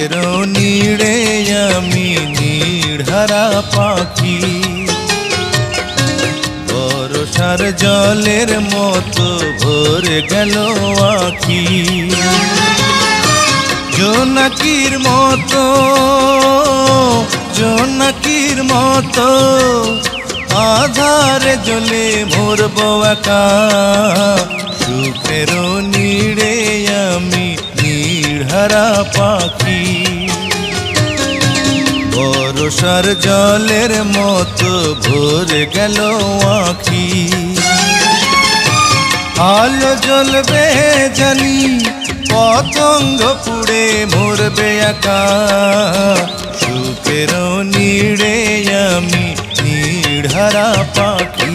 সুখের নীড়ে আমি নির্হারা পাখি, বর্ষার জলের মতো ভরে গেল আখি। জোনাকির মতো, জোনাকির মতো আধারে জ্বলে মরব একা, সুখের নীড়ে আমি নির্হারা পাখি, বর্ষার জলের মতো ভরে গেল আখি। আলো জ্বলবে জানি, পতঙ্গ পুড়ে মরবে একা, সুখের নীড়ে আমি নির্হারা পাখি।